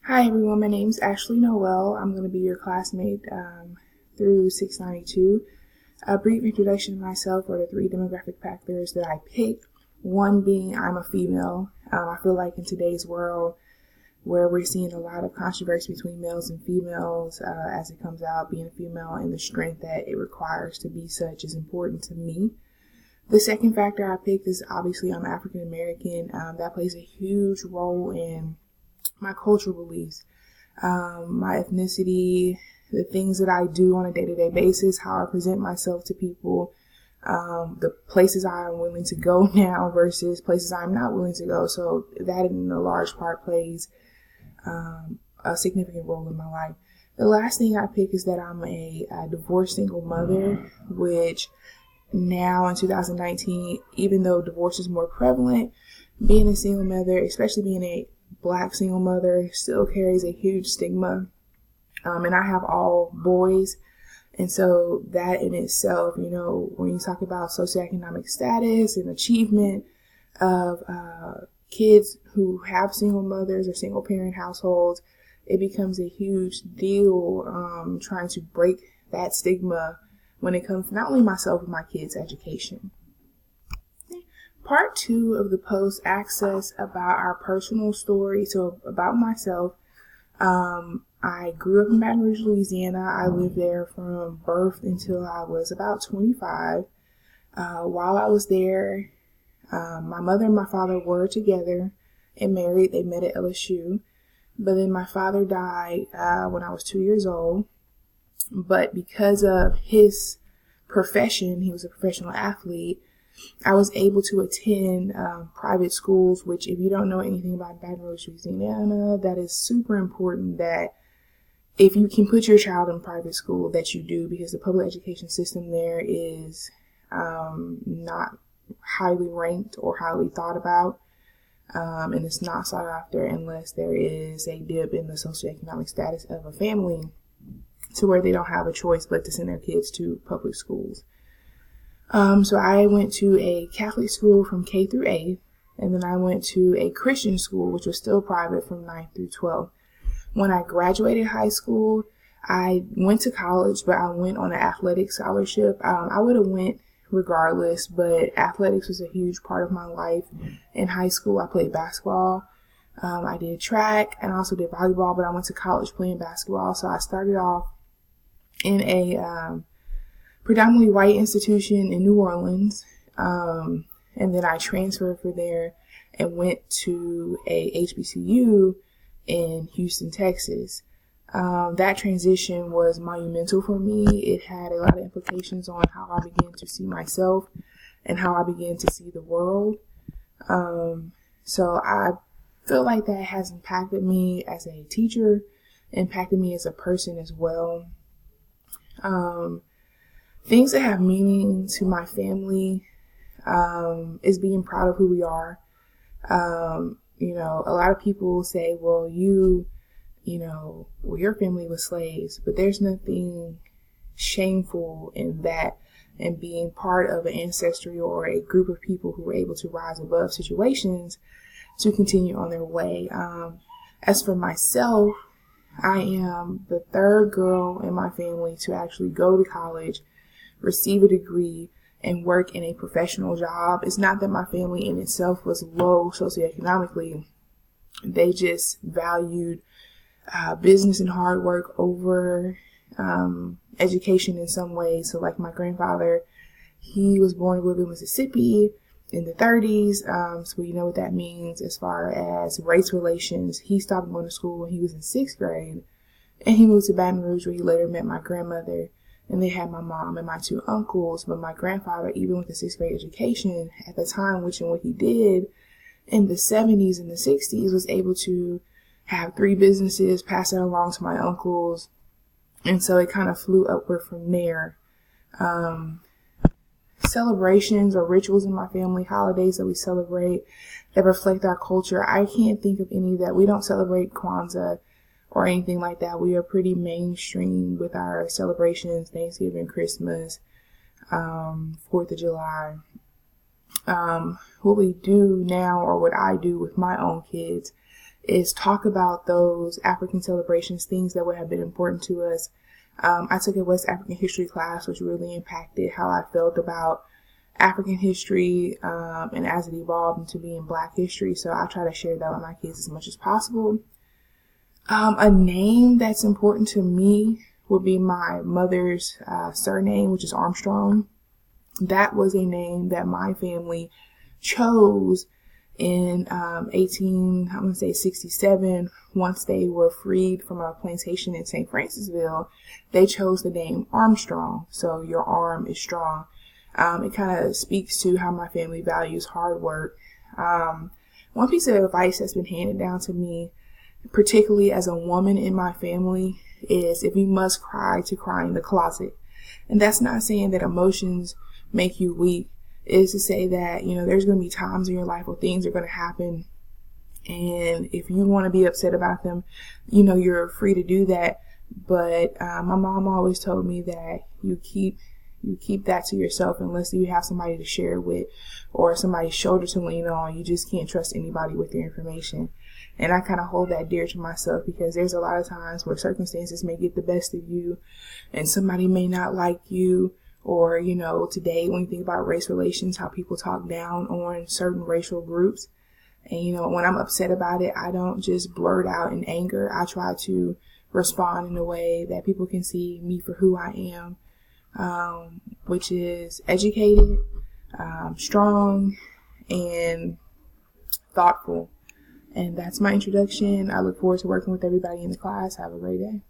Hi everyone, my name is Ashley Noel. I'm going to be your classmate through 692. A brief introduction of myself are the three demographic factors that I picked. One being I'm a female. I feel like in today's world where we're seeing a lot of controversy between males and females as it comes out, being a female and the strength that it requires to be such is important to me. The second factor I picked is obviously I'm African American. That plays a huge role in my cultural beliefs, my ethnicity, the things that I do on a day-to-day basis, how I present myself to people, the places I'm willing to go now versus places I'm not willing to go. So that in a large part plays a significant role in my life. The last thing I pick is that I'm a divorced single mother, which now in 2019, even though divorce is more prevalent, being a single mother, especially being a Black single mother, still carries a huge stigma. And I have all boys. And so that in itself, when you talk about socioeconomic status and achievement of kids who have single mothers or single parent households, it becomes a huge deal trying to break that stigma when it comes to not only myself, but my kids' education. Part 2 of the post asks us about our personal story. So about myself, I grew up in Baton Rouge, Louisiana. I lived there from birth until I was about 25. While I was there, my mother and my father were together and married. They met at LSU. But then my father died when I was 2 years old. But because of his profession, he was a professional athlete, I was able to attend private schools, which if you don't know anything about Baton Rouge, Louisiana, that is super important that if you can put your child in private school, that you do, because the public education system there is not highly ranked or highly thought about, and it's not sought after unless there is a dip in the socioeconomic status of a family to where they don't have a choice but to send their kids to public schools. So I went to a Catholic school from K through 8th, and then I went to a Christian school, which was still private, from 9th through 12th. When I graduated high school, I went to college, but I went on an athletic scholarship. I would have went regardless, but athletics was a huge part of my life. In high school, I played basketball. I did track and also did volleyball, but I went to college playing basketball. So I started off in a predominantly white institution in New Orleans, and then I transferred from there and went to a HBCU in Houston, Texas. That transition was monumental for me. It had a lot of implications on how I began to see myself and how I began to see the world. So I feel like that has impacted me as a teacher, impacted me as a person as well. Things that have meaning to my family is being proud of who we are. A lot of people say, well, your family was slaves, but there's nothing shameful in that, and being part of an ancestry or a group of people who were able to rise above situations to continue on their way. As for myself, I am the third girl in my family to actually go to college, receive a degree, and work in a professional job. It's not that my family in itself was low socioeconomically. They just valued business and hard work over education in some ways. So like my grandfather, he was born in Louisville, Mississippi in the 30s. So you know what that means as far as race relations. He stopped going to school when he was in 6th grade, and he moved to Baton Rouge, where he later met my grandmother. And they had my mom and my 2 uncles. But my grandfather, even with the 6th grade education at the time, which and what he did in the 70s and the 60s, was able to have 3 businesses, pass that along to my uncles. And so it kind of flew upward from there. Celebrations or rituals in my family, holidays that we celebrate that reflect our culture. I can't think of any that we don't celebrate Kwanzaa or anything like that. We are pretty mainstream with our celebrations, Thanksgiving, Christmas, 4th of July. What we do now, or what I do with my own kids, is talk about those African celebrations, things that would have been important to us. I took a West African history class, which really impacted how I felt about African history, and as it evolved into being Black history. So I try to share that with my kids as much as possible. A name that's important to me would be my mother's surname, which is Armstrong. That was a name that my family chose in 1867. Once they were freed from a plantation in St. Francisville, they chose the name Armstrong. So your arm is strong. It kind of speaks to how my family values hard work. One piece of advice that's been handed down to me, particularly as a woman in my family, is if you must cry, to cry in the closet. And that's not saying that emotions make you weak. It is to say that, there's going to be times in your life where things are going to happen. And if you want to be upset about them, you're free to do that. But my mom always told me that you keep that to yourself unless you have somebody to share with or somebody's shoulder to lean on. You just can't trust anybody with your information. And I kind of hold that dear to myself because there's a lot of times where circumstances may get the best of you and somebody may not like you. Or, today when you think about race relations, how people talk down on certain racial groups. And, when I'm upset about it, I don't just blurt out in anger. I try to respond in a way that people can see me for who I am, which is educated, strong, and thoughtful. And that's my introduction. I look forward to working with everybody in the class. Have a great day.